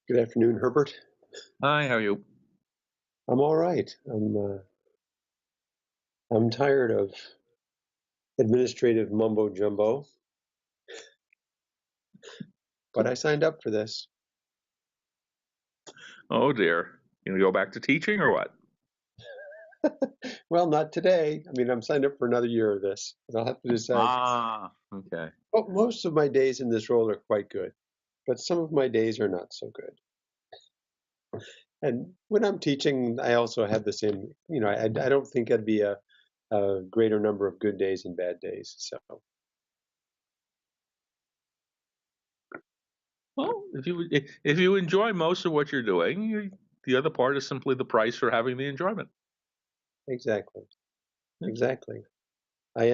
Good afternoon, Herbert. Hi, how are you? I'm all right. I'm tired of administrative mumbo jumbo, but I signed up for this. Oh dear. You gonna go back to teaching or what? Well, not today. I mean, I'm signed up for another year of this, and I'll have to decide. Okay. Well, most of my days in this role are quite good, but some of my days are not so good. And when I'm teaching, I also have the same. I don't think it'd be a greater number of good days and bad days. So, Well, if you enjoy most of what you're doing, the other part is simply the price for having the enjoyment. exactly, Yeah. exactly. But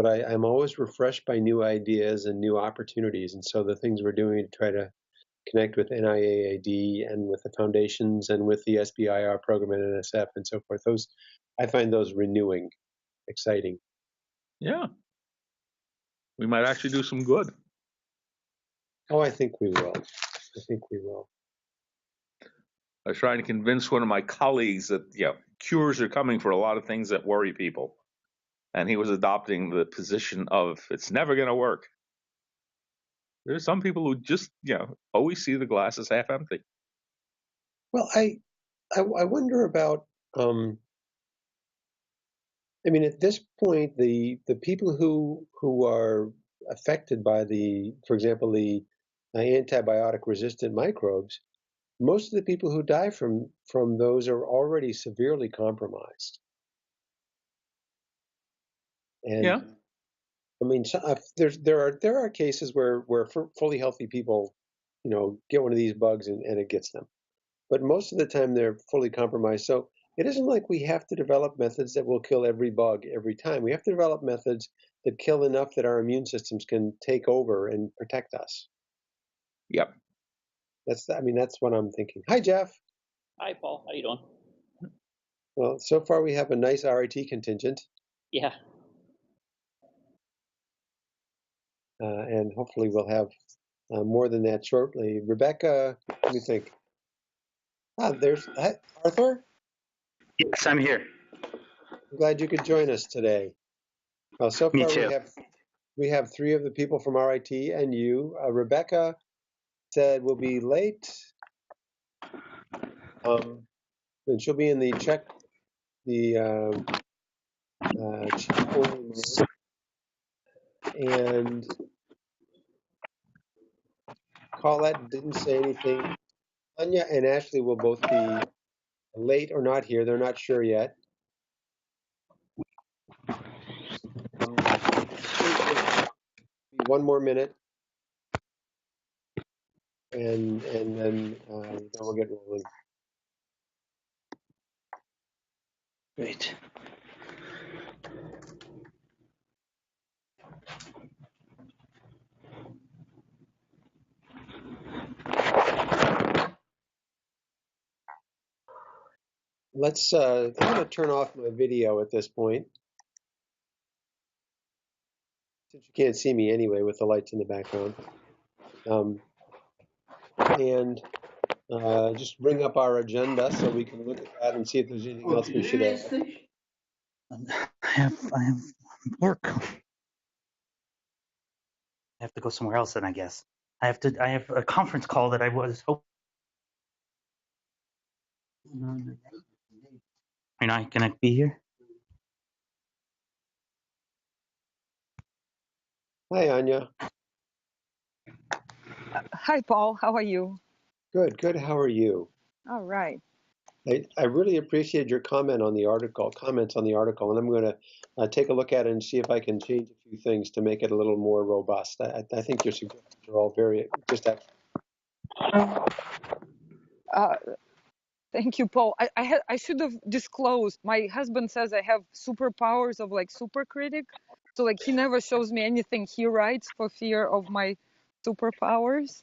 I'm always refreshed by new ideas and new opportunities. And so the things we're doing to try to connect with NIAID and with the foundations and with the SBIR program and NSF and so forth, I find those renewing, exciting. Yeah. We might actually do some good. Oh, I think we will. I think we will. I was trying to convince one of my colleagues that cures are coming for a lot of things that worry people. And he was adopting the position of it's never gonna work. There's some people who just, always see the glass as half empty. Well, I wonder about. I mean, at this point, the people who are affected by for example, the antibiotic resistant microbes, most of the people who die from those are already severely compromised. And Yeah. I mean, there are cases where fully healthy people, get one of these bugs and it gets them. But most of the time they're fully compromised. So it isn't like we have to develop methods that will kill every bug every time. We have to develop methods that kill enough that our immune systems can take over and protect us. Yep. That's what I'm thinking. Hi, Jeff. Hi, Paul. How you doing? Well, so far we have a nice RIT contingent. Yeah. And hopefully we'll have more than that shortly. Rebecca, let me think. There's Arthur. Yes, I'm here. I'm glad you could join us today. Well, so Me far too. we have three of the people from RIT and you. Rebecca said we'll be late. And she'll be in the chat only mode. And Colette didn't say anything. Anya and Ashley will both be late or not here. They're not sure yet. One more minute, and then we'll get rolling. Great. I'm going to turn off my video at this point, since you can't see me anyway with the lights in the background. And just bring up our agenda so we can look at that and see if there's anything else we should add. I have work. I have to go somewhere else then, I guess. I have a conference call that I was hoping. Can I be here? Hi, Anya. Hi, Paul. How are you? Good. How are you? All right. I really appreciate your comments on the article, and I'm going to take a look at it and see if I can change a few things to make it a little more robust. I think your suggestions are all very just excellent. Thank you, Paul. I should have disclosed. My husband says I have superpowers of like super critic. So like he never shows me anything he writes for fear of my superpowers.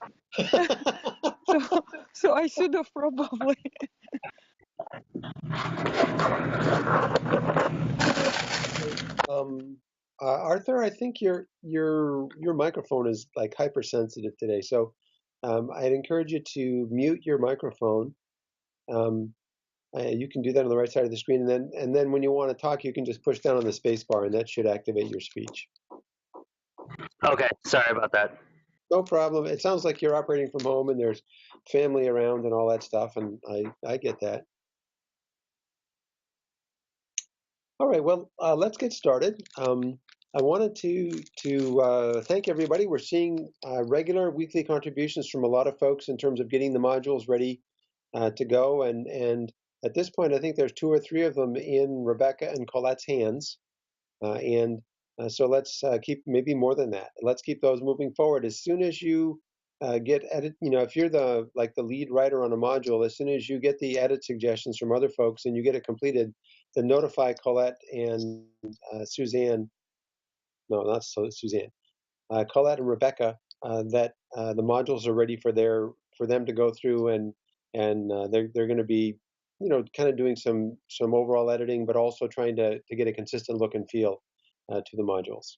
so I should have probably. Arthur, I think your microphone is like hypersensitive today. So I'd encourage you to mute your microphone. You can do that on the right side of the screen, and then when you want to talk, you can just push down on the space bar, and that should activate your speech. Okay, sorry about that. No problem. It sounds like you're operating from home, and there's family around and all that stuff, and I get that. All right, well, let's get started. I wanted to thank everybody. We're seeing regular weekly contributions from a lot of folks in terms of getting the modules ready to go, and at this point, I think there's 2 or 3 of them in Rebecca and Colette's hands, and so let's keep, maybe more than that. Let's keep those moving forward. As soon as you get edit, if you're the lead writer on a module, as soon as you get the edit suggestions from other folks and you get it completed, then notify Colette and Suzanne. No, not Suzanne. Colette and Rebecca that the modules are ready for them to go through, and they're going to be, kind of doing some overall editing, but also trying to get a consistent look and feel to the modules.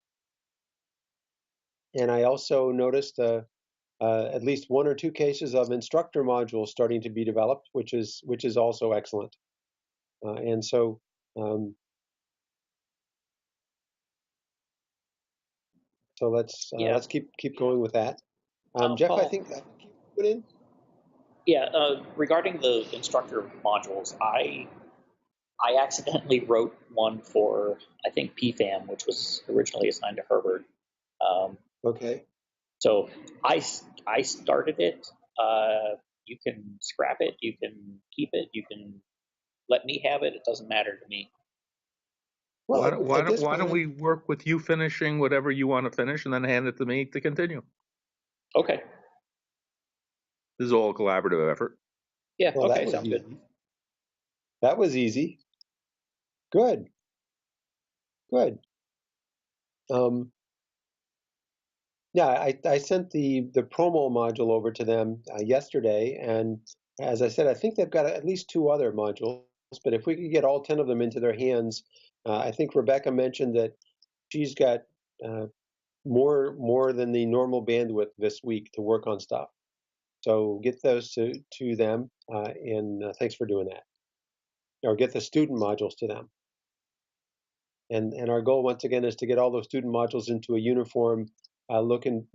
And I also noticed at least 1 or 2 cases of instructor modules starting to be developed, which is also excellent. And so let's keep going with that. Jeff, Paul, I think you put in. Yeah, regarding the instructor modules, I accidentally wrote one for, I think, PFAM, which was originally assigned to Herbert. Okay. So I started it. You can scrap it, you can keep it, you can let me have it. It doesn't matter to me. Why Well, don't we work with you finishing whatever you want to finish and then hand it to me to continue? Okay. This is all a collaborative effort. Yeah, well, okay, sounds good. That was easy. Good. Yeah, I sent the promo module over to them yesterday, and as I said, I think they've got at least 2 other modules. But if we could get all 10 of them into their hands, I think Rebecca mentioned that she's got more than the normal bandwidth this week to work on stuff. So get those to them, and thanks for doing that. Or get the student modules to them. And our goal once again is to get all those student modules into a uniform look and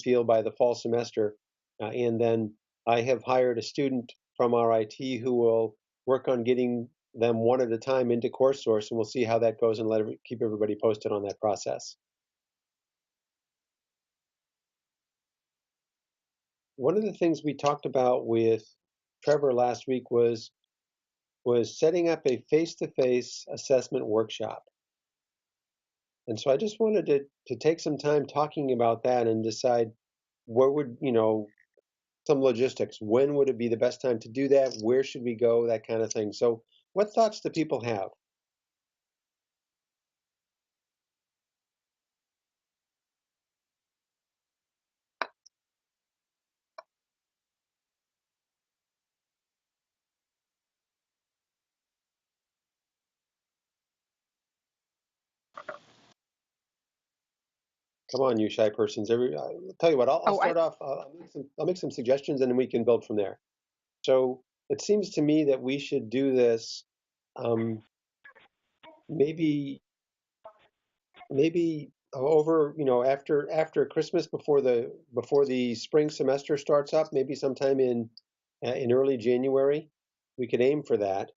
feel by the fall semester, and then I have hired a student from our IT who will work on getting them one at a time into CourseSource, and we'll see how that goes and keep everybody posted on that process. One of the things we talked about with Trevor last week was setting up a face-to-face assessment workshop. And so I just wanted to take some time talking about that and decide what would, some logistics. When would it be the best time to do that? Where should we go? That kind of thing. So what thoughts do people have? Come on, you shy persons. I'll tell you what, I'll start off. I'll make some suggestions and then we can build from there. So it seems to me that we should do this maybe over, after Christmas, before the spring semester starts up, maybe sometime in early January. We could aim for that.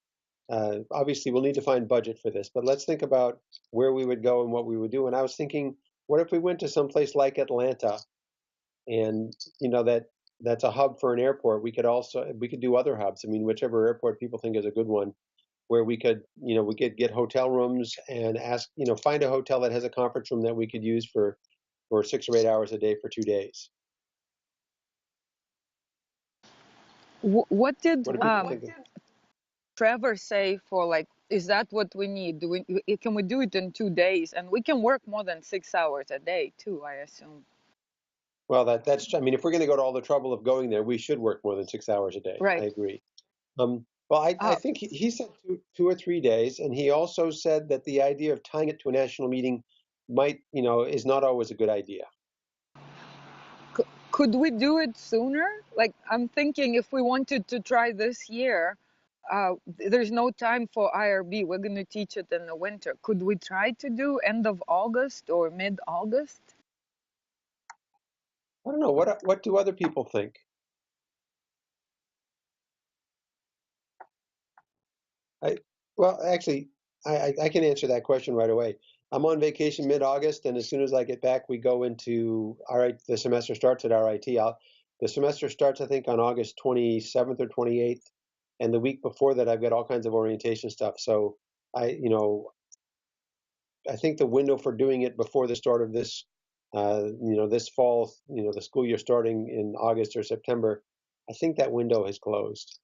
Obviously, we'll need to find budget for this, but let's think about where we would go and what we would do. And I was thinking, what if we went to some place like Atlanta, and that's a hub for an airport. We could do other hubs. I mean, whichever airport people think is a good one, where we could get hotel rooms and find a hotel that has a conference room that we could use for 6 or 8 hours a day for 2 days. What did What do people think? Trevor say for is that what we need? Can we do it in 2 days? And we can work more than 6 hours a day too, I assume. Well, that's. I mean, if we're going to go to all the trouble of going there, we should work more than 6 hours a day. Right. I agree. Well, I think he said 2 or 3 days, and he also said that the idea of tying it to a national meeting is not always a good idea. Could we do it sooner? Like, I'm thinking if we wanted to try this year, there's no time for IRB. We're going to teach it in the winter. Could we try to do end of August or mid-August? I don't know. What do other people think? Well, actually, I can answer that question right away. I'm on vacation mid-August, and as soon as I get back, we go into the semester starts at RIT. The semester starts, I think, on August 27th or 28th, and the week before that, I've got all kinds of orientation stuff. So I think the window for doing it before the start of this, this fall, the school year starting in August or September, I think that window has closed.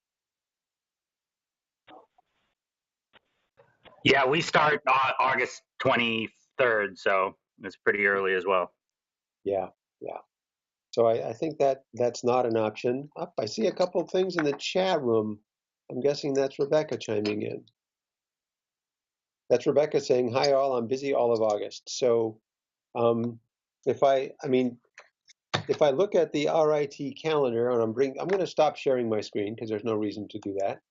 Yeah, we start August 23rd, so it's pretty early as well. Yeah, yeah. So I think that's not an option. I see a couple of things in the chat room. I'm guessing that's Rebecca chiming in. That's Rebecca saying, "Hi all, I'm busy all of August." So if I look at the RIT calendar, and I'm going to stop sharing my screen because there's no reason to do that.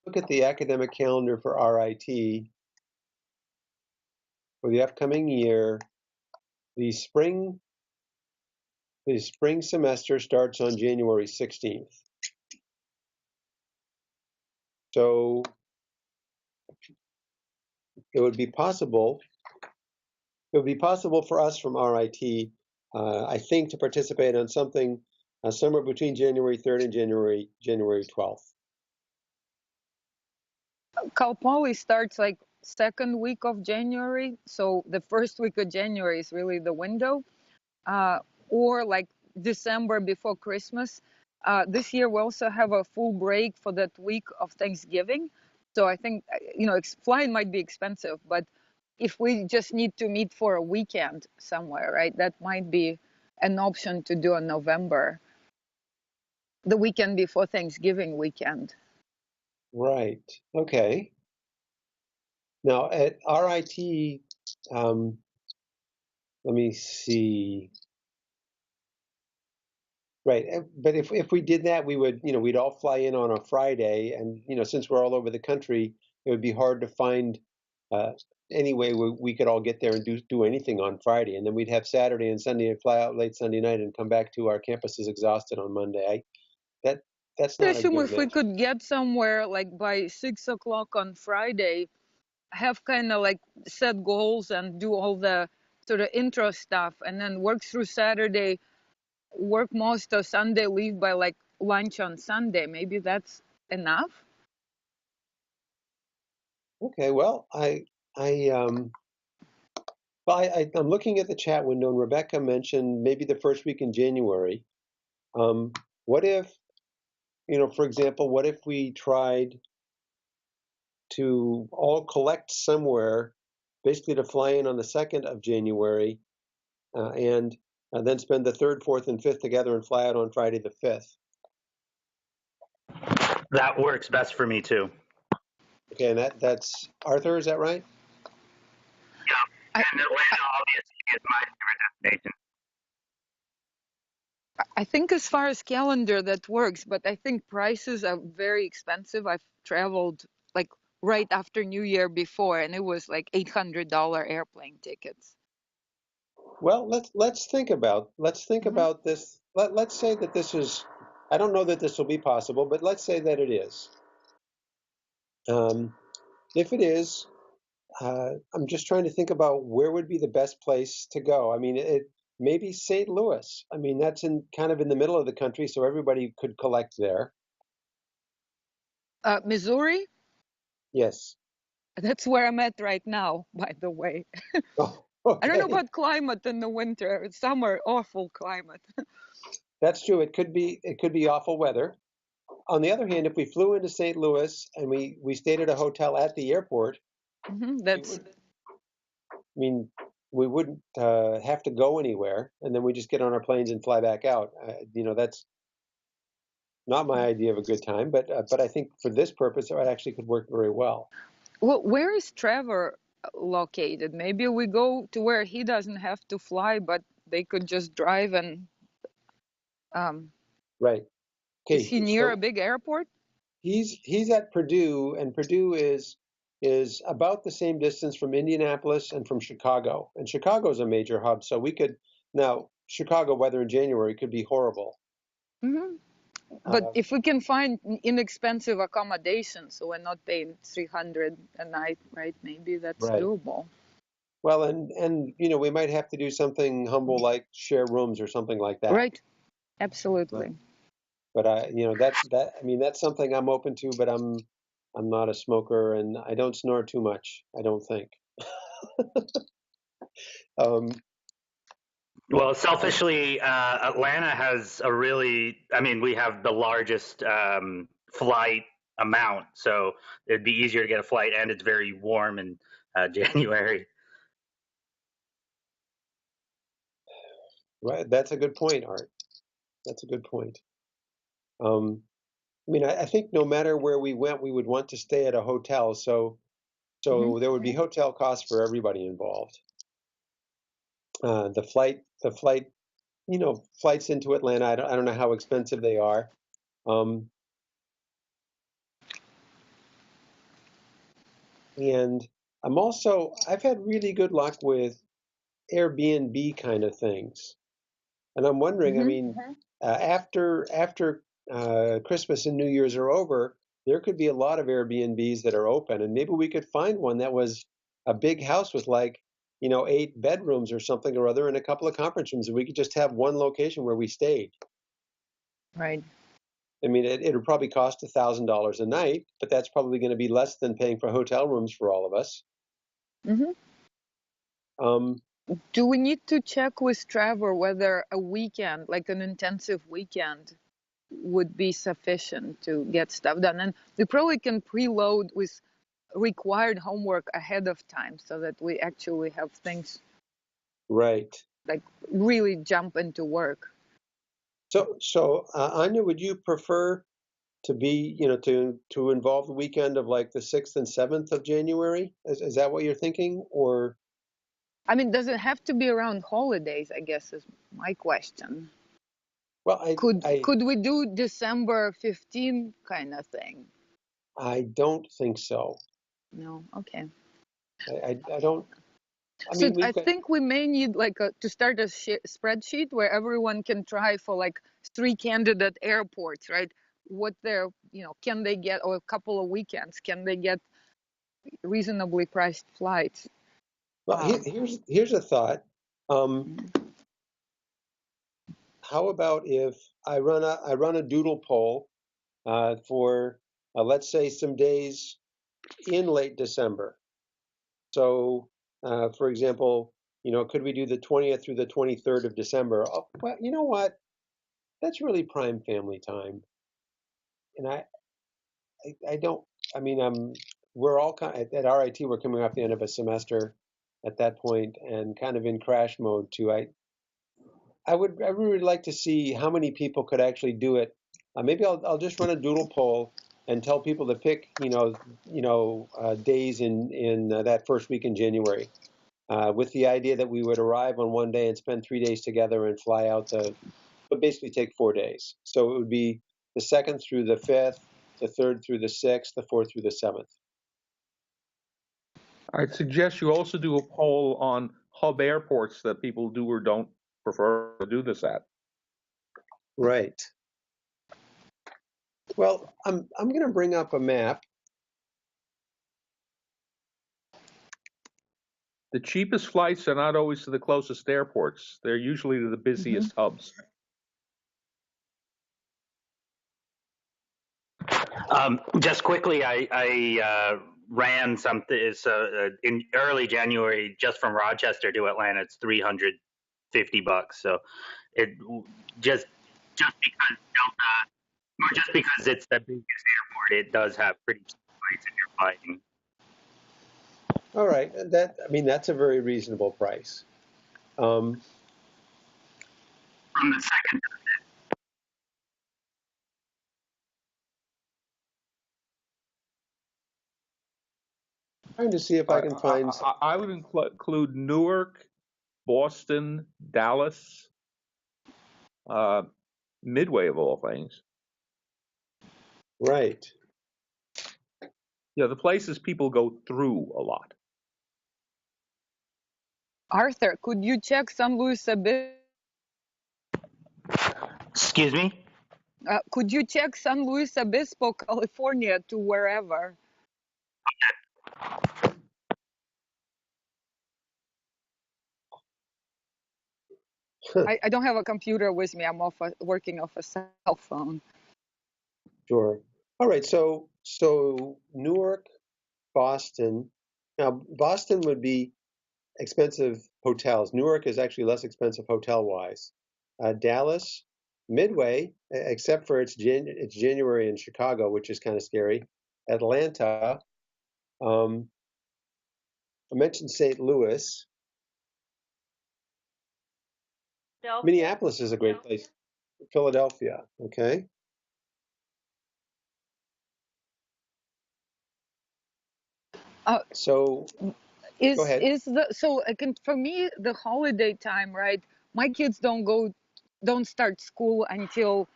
Look at the academic calendar for RIT for the upcoming year. The spring semester starts on January 16th. So it would be possible for us from RIT, I think, to participate on something somewhere between January 3rd and January 12th. Cal Poly starts like second week of January, so the first week of January is really the window, or like December before Christmas. This year we also have a full break for that week of Thanksgiving, so I think flying might be expensive, but if we just need to meet for a weekend somewhere, right, that might be an option to do in November, the weekend before Thanksgiving weekend. Right. Okay. Now at RIT, let me see. Right. But if we did that, we would, we'd all fly in on a Friday, and since we're all over the country, it would be hard to find any way we could all get there and do anything on Friday, and then we'd have Saturday and Sunday and fly out late Sunday night and come back to our campuses exhausted on Monday. That's I not a assume good if we match. could get somewhere like by 6 o'clock on Friday, have kind of like set goals and do all the sort of intro stuff, and then work through Saturday, work most of Sunday, leave by like lunch on Sunday. Maybe that's enough. Okay. Well, I'm looking at the chat window, and Rebecca mentioned maybe the first week in January. What if, for example, what if we tried to all collect somewhere, basically to fly in on the 2nd of January, and then spend the 3rd, 4th, and 5th together and fly out on Friday the 5th? That works best for me too. Okay, and that's Arthur, is that right? Yeah, and Atlanta obviously is my favorite destination. I think as far as calendar that works, but I think prices are very expensive. I've traveled like right after New Year before, and it was like $800 airplane tickets. Well, let's think about this. Let's say that this is. I don't know that this will be possible, but let's say that it is. If it is, I'm just trying to think about where would be the best place to go. I mean, maybe St. Louis. I mean, that's kind of in the middle of the country, so everybody could collect there. Missouri? Yes. That's where I'm at right now, by the way. Oh, okay. I don't know about climate in the winter. Summer, awful climate. That's true. It could be awful weather. On the other hand, if we flew into St. Louis and we stayed at a hotel at the airport, we wouldn't have to go anywhere, and then we just get on our planes and fly back out. That's not my idea of a good time, but I think for this purpose, it actually could work very well. Well, where is Trevor located. Maybe we go to where he doesn't have to fly, but they could just drive. And Right. is Okay. he near a So big airport? he's at Purdue, and Purdue is about the same distance from Indianapolis and from Chicago. And Chicago is a major hub, so we could now Chicago weather in January could be horrible. Hmm. But Uh, if we can find inexpensive accommodation, so we're not paying 300 a night, right? Maybe that's right. doable. Well, and you know we might have to do something humble like share rooms or something like that. Right. But Absolutely. but I you know that I mean that's something I'm open to, but I'm not a smoker and I don't snore too much. I don't think. Um, Well, selfishly, Atlanta has a really, I mean, we have the largest flight amount, so it'd be easier to get a flight, and it's very warm in January. right, that's a good point, Art. That's a good point. I mean, I think no matter where we went, we would want to stay at a hotel, Hmm. so there would be hotel costs for everybody involved. The flight, you know, flights into Atlanta. I don't know how expensive they are. Um, and I've had really good luck with Airbnb kind of things. And I'm wondering, I Hmm. mean, after Christmas and New Year's are over, there could be a lot of Airbnbs that are open, and maybe we could find one that was a big house with like, you know, 8 bedrooms or something or other, and a couple of conference rooms, and we could just have one location where we stayed. Right. I mean, it would probably cost $1,000 a night, but that's probably going to be less than paying for hotel rooms for all of us. Hmm. Um, Do we need to check with Trevor whether a weekend, like an intensive weekend, would be sufficient to get stuff done? And we probably can preload with required homework ahead of time so that we actually have things right. like really jump into work. So, Anya, would you prefer to be, you know, to involve the weekend of like the 6th and 7th of January? Is that what you're thinking? Or, I mean, does it have to be around holidays, I guess is my question. well, Could we do December 15 kind of thing? I don't think so. No, okay. I don't. I So mean, I we've got think we may need like to start a spreadsheet where everyone can try for like 3 candidate airports, right? What they're, can they get, or a couple of weekends, can they get reasonably priced flights? well. Here's a thought. Um, how about if I run a doodle poll for let's say some days in late December. So, for example, you know, could we do the 20th through the 23rd of December? Oh, well, you know what? That's really prime family time, and I don't. I mean, we're all at RIT. We're coming off the end of a semester at that point, and kind of in crash mode too. I would really like to see how many people could actually do it. Maybe I'll just run a doodle poll and tell people to pick, days in that first week in January, with the idea that we would arrive on one day and spend 3 days together and fly out but basically take 4 days. So it would be the 2nd through the 5th, the 3rd through the 6th, the 4th through the 7th. I'd suggest you also do a poll on hub airports that people do or don't prefer to do this at. Right. Well, I'm going to bring up a map. The cheapest flights are not always to the closest airports. They're usually to the Hmm. busiest hubs. Just quickly, I ran something in early January just from Rochester to Atlanta. It's $350. So it just because Delta, or just because it's the biggest airport, it does have pretty cheap flights if you're flying All right, that's a very reasonable price. Um, from the second. Trying to see if I can find some. I would include Newark, Boston, Dallas, Midway of all things. Right. Yeah, the places people go through a lot. Arthur, could you check San Luis Obispo? Excuse me? Could you check San Luis Obispo, California to wherever? I don't have a computer with me. I'm working off a cell phone. Sure. All right. So Newark, Boston. Now Boston would be expensive hotels. Newark is actually less expensive hotel wise. Dallas, Midway, except for it's January in Chicago, which is kind of scary. Atlanta. I mentioned St. Louis. Minneapolis is a great place. Philadelphia. Okay. So go ahead. So I can, for me, the holiday time, right? My kids don't start school until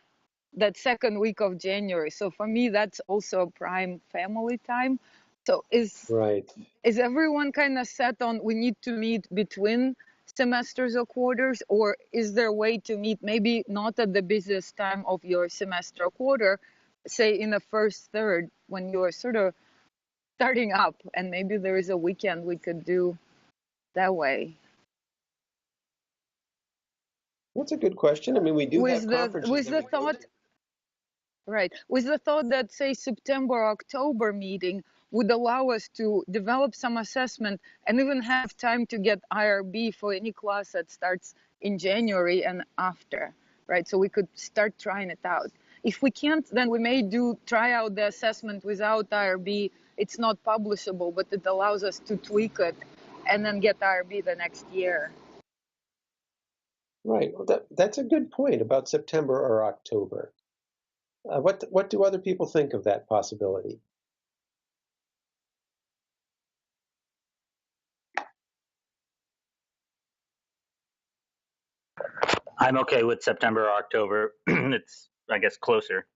that second week of January. So for me, that's also a prime family time. So Right. is everyone kind of set on we need to meet between semesters or quarters, or is there a way to meet maybe not at the busiest time of your semester or quarter, say in the first third when you're sort of starting up, and maybe there is a weekend we could do that way? That's a good question. I mean, we do have conferences With that the we go thought to. Right. With the thought that, say, September, October meeting would allow us to develop some assessment and even have time to get IRB for any class that starts in January and after, right? So we could start trying it out. If we can't, then we may try out the assessment without IRB. It's not publishable, but it allows us to tweak it and then get IRB the next year. Right. Well, that's a good point about September or October. What do other people think of that possibility? I'm okay with September or October. It's, I guess, closer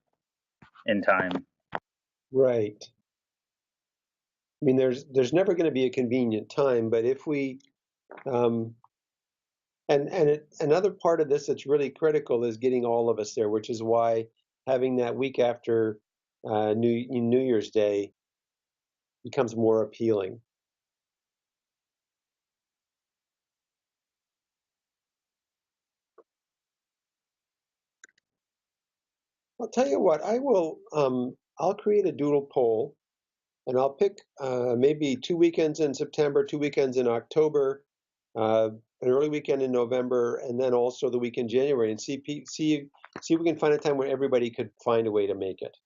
in time. Right. I mean, there's never going to be a convenient time, but if we um, another part of this that's really critical is getting all of us there, which is why having that week after New Year's Day becomes more appealing. I'll tell you what, I'll create a doodle poll, and I'll pick maybe 2 weekends in September, 2 weekends in October, an early weekend in November, and then also the week in January, and see if we can find a time where everybody could find a way to make it.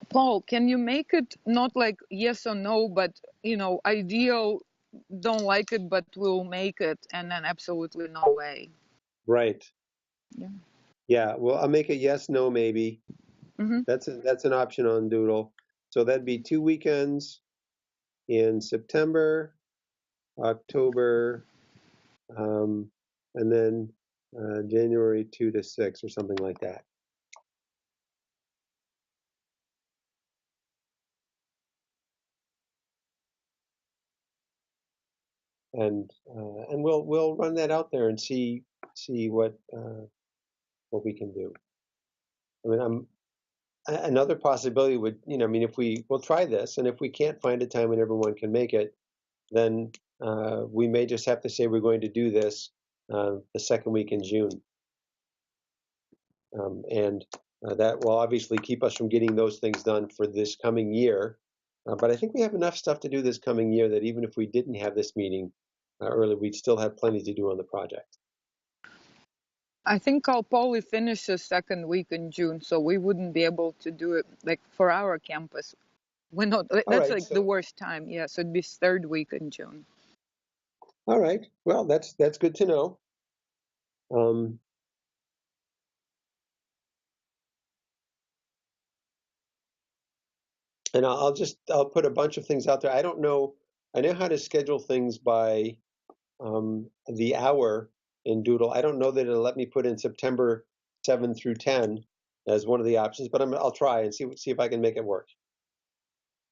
Paul, can you make it not like yes or no, but ideal, don't like it, but we'll make it, and then absolutely no way. Right. Yeah. Yeah. Well, I'll make it yes, no, maybe. Mm-hmm. That's an option on Doodle. So that'd be 2 weekends in September, October, and then January 2 to 6 or something like that. And we'll run that out there and see what we can do. I mean, another possibility would, I mean, if we'll try this, and if we can't find a time when everyone can make it, then we may just have to say we're going to do this the second week in June. And that will obviously keep us from getting those things done for this coming year. But I think we have enough stuff to do this coming year that even if we didn't have this meeting early, we'd still have plenty to do on the project. I think I'll probably finish the second week in June, so we wouldn't be able to do it like for our campus. We're not. That's right, like the worst time. Yeah, so it'd be third week in June. All right. Well, that's good to know. And I'll put a bunch of things out there. I don't know. I know how to schedule things by the hour in Doodle. I don't know that it'll let me put in September 7 through 10 as one of the options, but I'll try and see if I can make it work.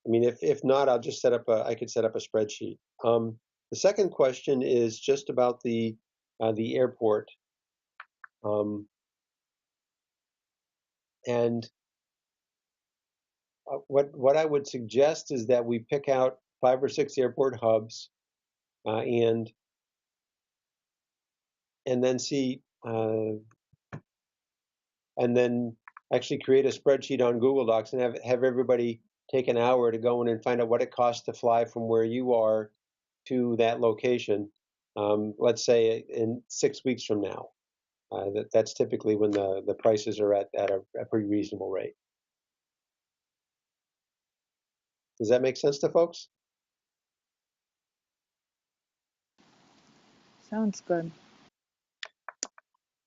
I mean, if not, I'll just I could set up a spreadsheet. The second question is just about the airport, and what I would suggest is that we pick out 5 or 6 airport hubs, and then see, and then actually create a spreadsheet on Google Docs and have everybody take an hour to go in and find out what it costs to fly from where you are to that location. Let's say in 6 weeks from now. That's typically when the prices are at a pretty reasonable rate. Does that make sense to folks? Sounds good.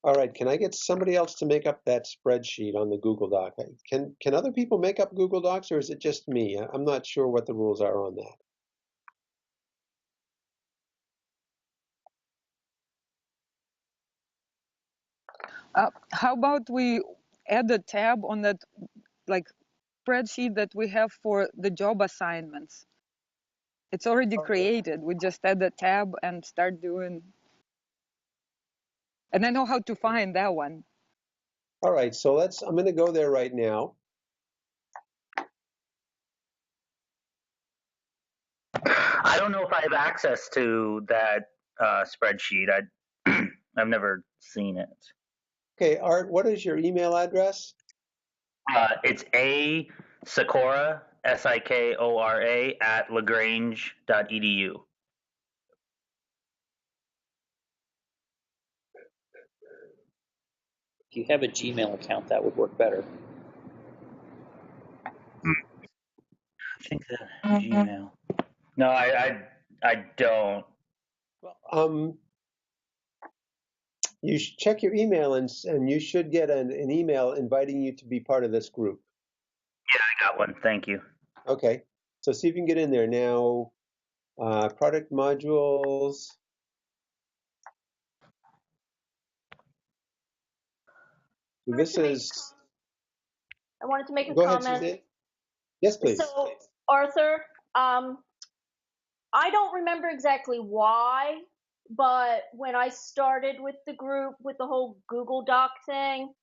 All right, can I get somebody else to make up that spreadsheet on the Google Doc? Can other people make up Google Docs, or is it just me? I'm not sure what the rules are on that. How about we add a tab on that like spreadsheet that we have for the job assignments? It's already created. We just add a tab and start doing. And I know how to find that one. All right, so I'm going to go there right now. I don't know if I have access to that spreadsheet. I've never seen it. Okay, Art, what is your email address? It's a Sikora, Sikora at lagrange.edu. If you have a Gmail account, that would work better. I think that Gmail. No, I don't. You should check your email, and you should get an email inviting you to be part of this group. Yeah, I got one. Thank you. Okay, so see if you can get in there now. Product modules. This is. I wanted to make a Go ahead, comment. Suzanne. Yes, please. So, Arthur, I don't remember exactly why, but when I started with the group with the whole Google Doc thing,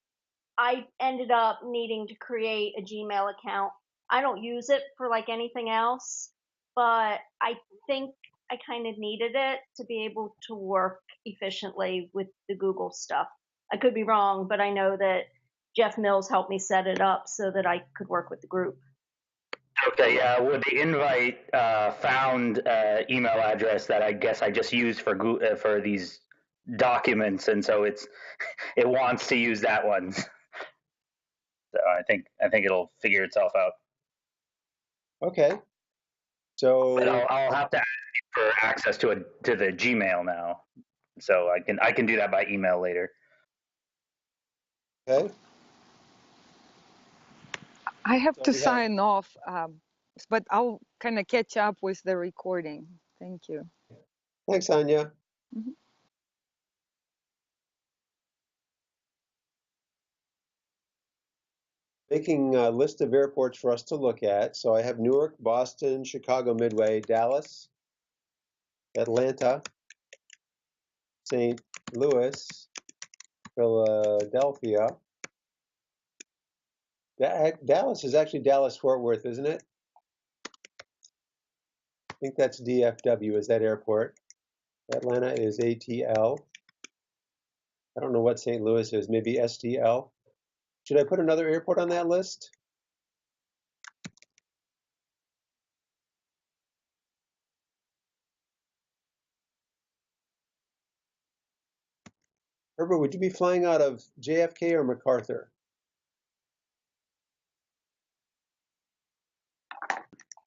I ended up needing to create a Gmail account. I don't use it for like anything else, but I think I kind of needed it to be able to work efficiently with the Google stuff. I could be wrong, but I know that Jeff Mills helped me set it up so that I could work with the group. Okay, yeah. Well, the invite found email address that I guess I just used for these documents, and so it wants to use that one. So I think it'll figure itself out. Okay. So. But I'll have to ask for access to the Gmail now, so I can do that by email later. Okay. I have to sign off, but I'll kind of catch up with the recording. Thank you. Thanks, Anya. Mm-hmm. Making a list of airports for us to look at. So I have Newark, Boston, Chicago Midway, Dallas, Atlanta, St. Louis, Philadelphia. Dallas is actually Dallas-Fort Worth, isn't it? I think that's DFW, is that airport. Atlanta is ATL. I don't know what St. Louis is, maybe STL. Should I put another airport on that list? Herbert, would you be flying out of JFK or MacArthur?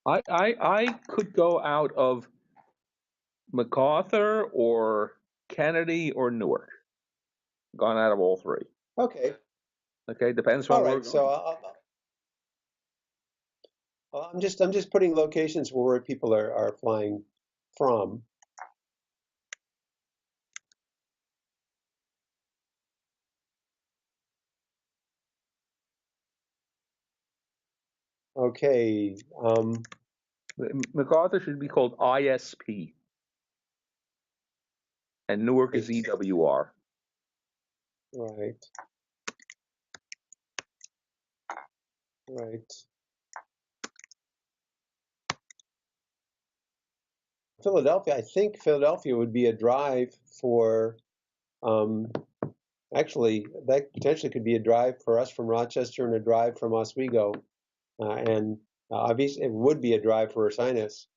I could go out of MacArthur or Kennedy or Newark. Gone out of all three. Okay. Okay, depends on where we're going. So Well, I'm just putting locations where people are flying from. Okay. MacArthur should be called ISP, and Newark is Right. EWR. Right. Right. Philadelphia. I think Philadelphia would be a drive for. Actually, that potentially could be a drive for us from Rochester and a drive from Oswego, and obviously it would be a drive for Ursinus.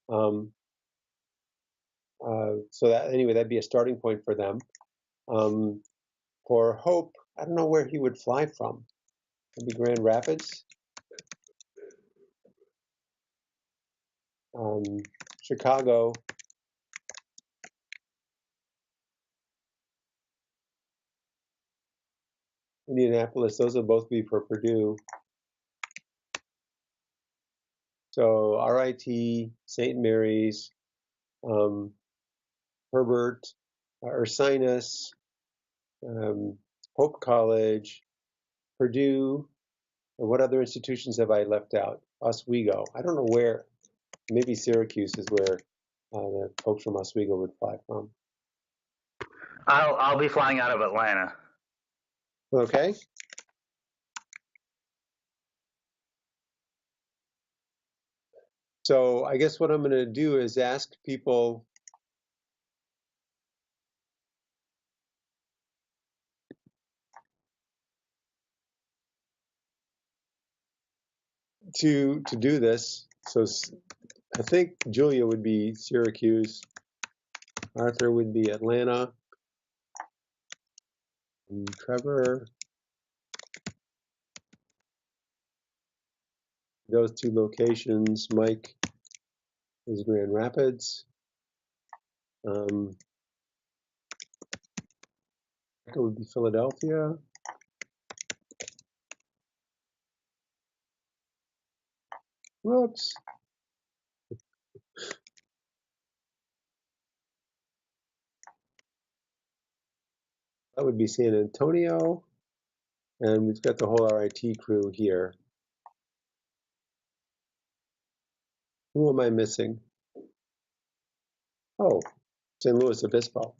Um, so that anyway, that'd be a starting point for them. For Hope, I don't know where he would fly from. Maybe Grand Rapids, um, Chicago. Indianapolis. Those will both be for Purdue. So RIT, St. Mary's, um, Herbert, Ursinus, Hope College, Purdue. And what other institutions have I left out? Oswego. I don't know where. Maybe Syracuse is where the folks from Oswego would fly from. I'll be flying out of Atlanta. Okay. So I guess what I'm going to do is ask people to do this. So I think Julia would be Syracuse, Arthur would be Atlanta, and Trevor, those two locations. Mike is Grand Rapids. It would be Philadelphia. Whoops. That would be San Antonio. And we've got the whole RIT crew here. Who am I missing? Oh, San Luis Obispo.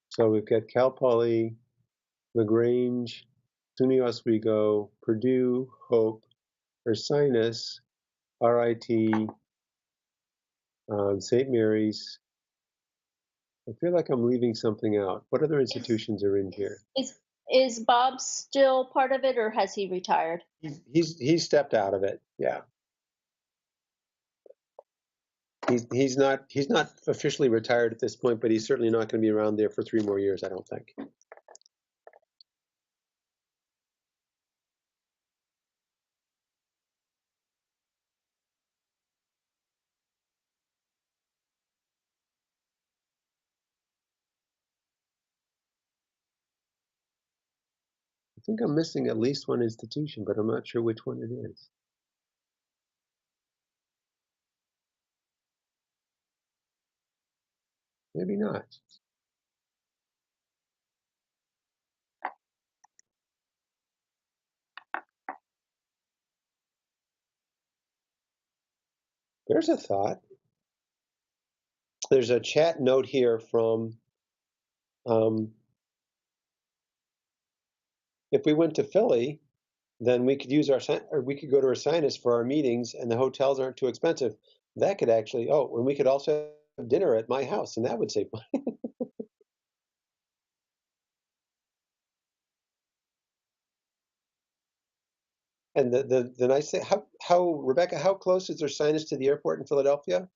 So we've got Cal Poly, LaGrange, SUNY Oswego, Purdue, Hope, Ursinus, RIT, St. Mary's. I feel like I'm leaving something out. What other institutions are in here? Is Bob still part of it, or has he retired? He's stepped out of it. Yeah. He's not officially retired at this point, but he's certainly not going to be around there for 3 more years, I don't think. I think I'm missing at least one institution, but I'm not sure which one it is. Maybe not. There's a thought. There's a chat note here from if we went to Philly, then we could use or we could go to Ursinus for our meetings, and the hotels aren't too expensive. That could actually, and we could also have dinner at my house, and that would save money. And the nice thing, how Rebecca, how close is Ursinus to the airport in Philadelphia?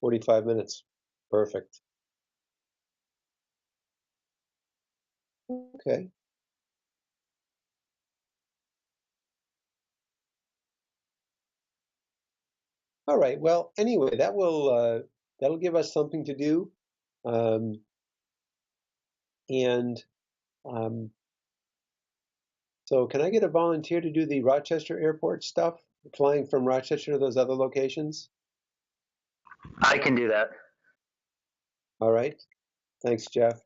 45 minutes. Perfect. Okay. All right. Well, anyway, that'll give us something to do, um, and um, so can I get a volunteer to do the Rochester Airport stuff, flying from Rochester to those other locations? I can do that. All right. Thanks, Jeff.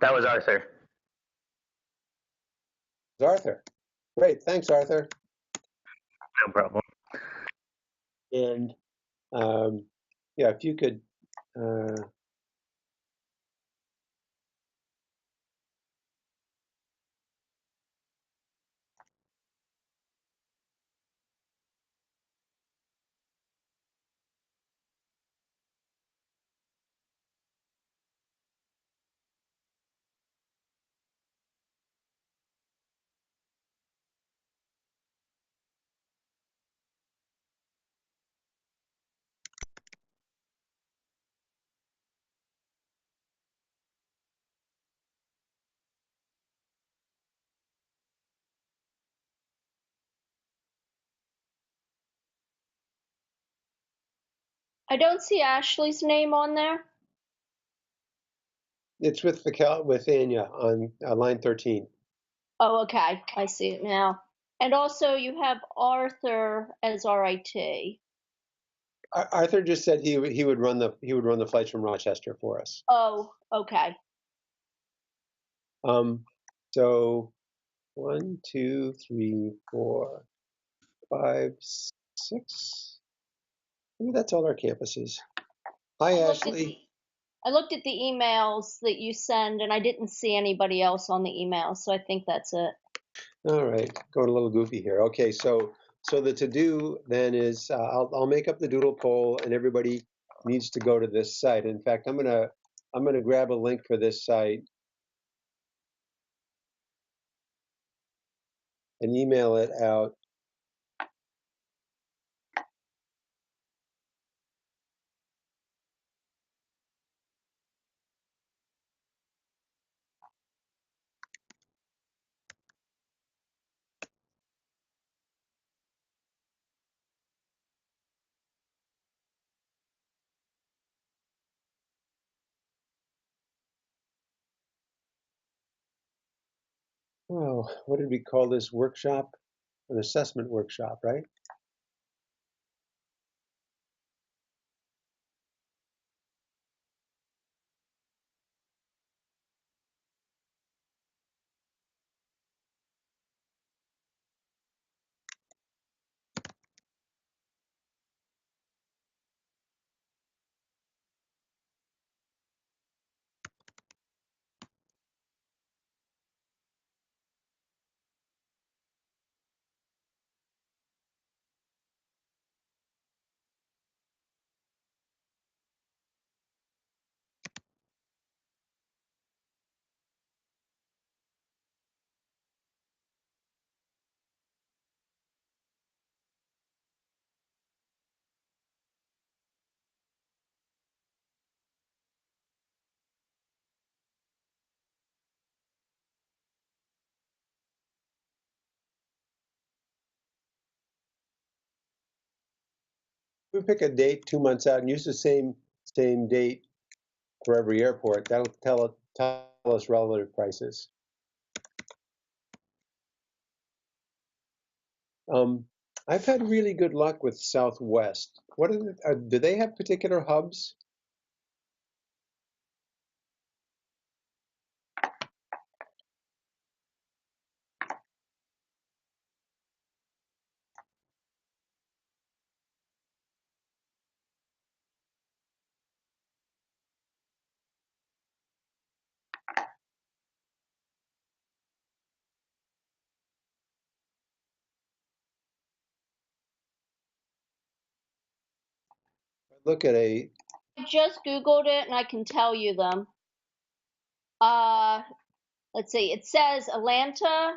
That was Arthur. Arthur. Great. Thanks, Arthur. No problem. And yeah, if you could. Uh, I don't see Ashley's name on there. it's with Anya on line 13. Oh, okay. I see it now. And also you have Arthur as RIT. Arthur just said he would run the flights from Rochester for us. Oh, okay. So 1, 2, 3, 4, 5, 6. Maybe that's all our campuses. Hi, Ashley. I looked at the emails that you send and I didn't see anybody else on the email, so I think that's it. All right, going a little goofy here. Okay, so the to do then is I'll make up the doodle poll and everybody needs to go to this site. In fact, I'm gonna grab a link for this site and email it out. Oh, what did we call this workshop? An assessment workshop, right? We pick a date 2 months out and use the same date for every airport. That'll tell us relative prices. I've had really good luck with Southwest. Do they have particular hubs? Look at I just Googled it and I can tell you them. Let's see. It says Atlanta,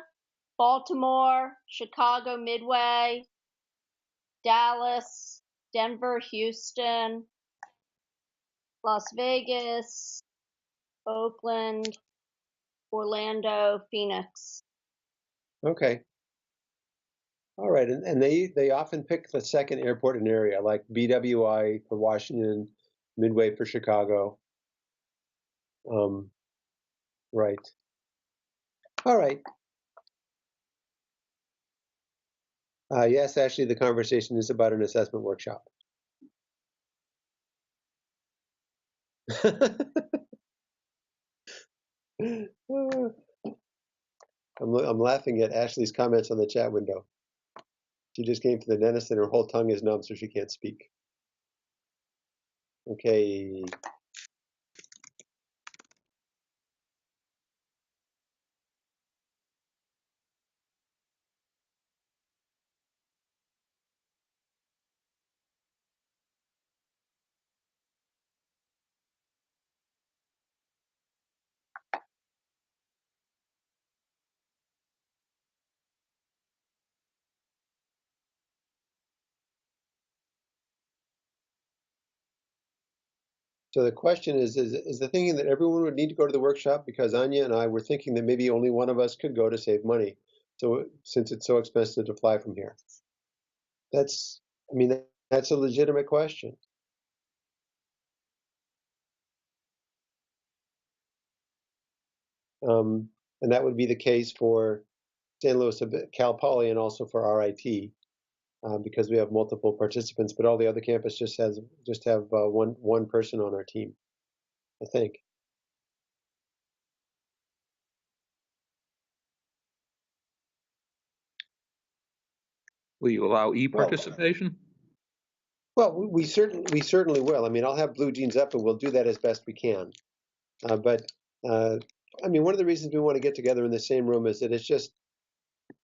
Baltimore, Chicago Midway, Dallas, Denver, Houston, Las Vegas, Oakland, Orlando, Phoenix. Okay. All right. And they often pick the second airport in an area, like BWI for Washington, Midway for Chicago. Right. All right. Yes, actually, the conversation is about an assessment workshop. I'm laughing at Ashley's comments on the chat window. She just came to the dentist and her whole tongue is numb, so she can't speak. Okay. So the question is the thinking that everyone would need to go to the workshop, because Anya and I were thinking that maybe only one of us could go to save money. So since it's so expensive to fly from here, that's, I mean, that's a legitimate question. And that would be the case for San Luis, Cal Poly, and also for RIT, because we have multiple participants. But all the other campus just have one person on our team, I think. Will you allow e-participation? Well, we certainly will. I mean, I'll have blue jeans up, and we'll do that as best we can. But I mean, one of the reasons we want to get together in the same room is that it's just,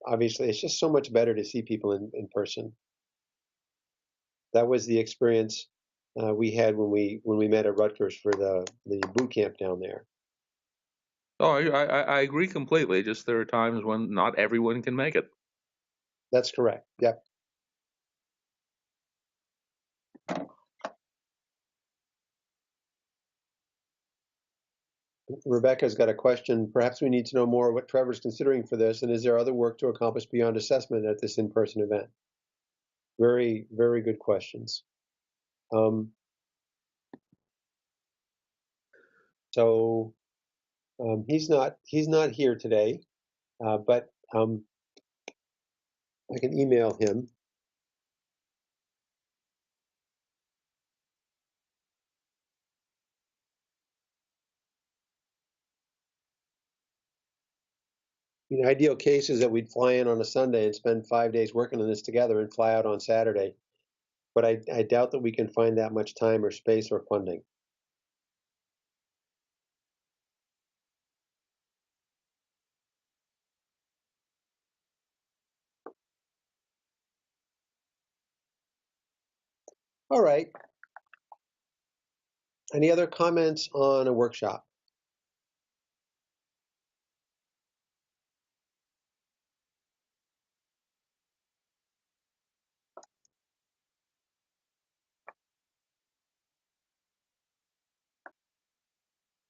obviously, it's just so much better to see people in person. That was the experience we had when we met at Rutgers for the boot camp down there. Oh, I agree completely. Just there are times when not everyone can make it. That's correct. Yep. Rebecca's got a question. Perhaps we need to know more what Trevor's considering for this, and is there other work to accomplish beyond assessment at this in-person event? Very, very good questions. So he's not here today, but I can email him. The ideal case is that we'd fly in on a Sunday and spend 5 days working on this together and fly out on Saturday. But I doubt that we can find that much time or space or funding. All right. Any other comments on a workshop?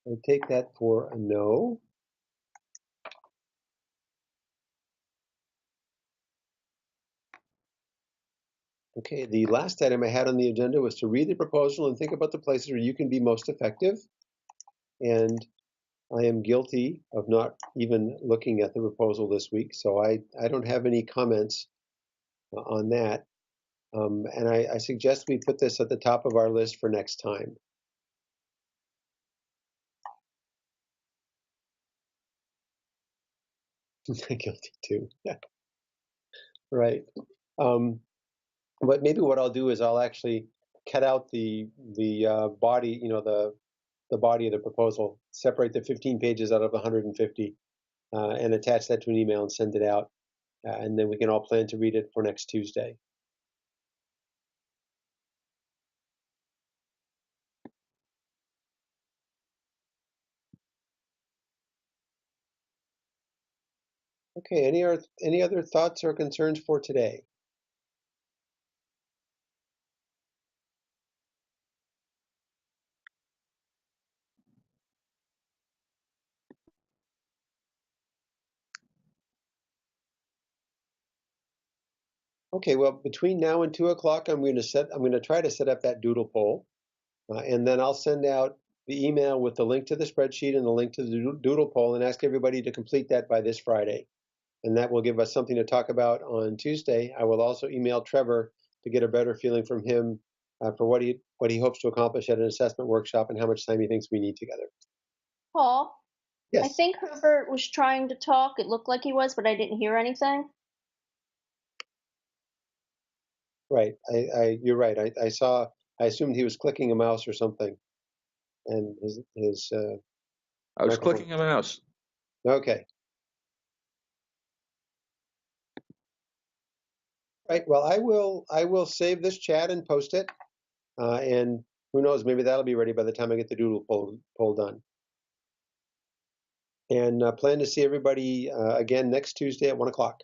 I take that for a no. Okay, the last item I had on the agenda was to read the proposal and think about the places where you can be most effective. And I am guilty of not even looking at the proposal this week, so I don't have any comments on that. And I suggest we put this at the top of our list for next time. Guilty too. Right. But maybe what I'll do is I'll actually cut out the body, the body of the proposal, separate the 15 pages out of 150, and attach that to an email and send it out, and then we can all plan to read it for next Tuesday. Okay. Any other thoughts or concerns for today? Okay, well, between now and 2 o'clock, I'm going to try to set up that doodle poll, and then I'll send out the email with the link to the spreadsheet and the link to the doodle poll, and ask everybody to complete that by this Friday, and that will give us something to talk about on Tuesday. I will also email Trevor to get a better feeling from him for what he hopes to accomplish at an assessment workshop and how much time he thinks we need together. Paul, I Yes, think Herbert was trying to talk. It looked like he was, but I didn't hear anything. right. You're right. I saw. I assumed he was clicking a mouse or something, and his I was microphone. clicking a mouse. Okay. Right. Well, I will save this chat and post it, and who knows, maybe that'll be ready by the time I get the doodle poll done. And plan to see everybody again next Tuesday at 1 o'clock.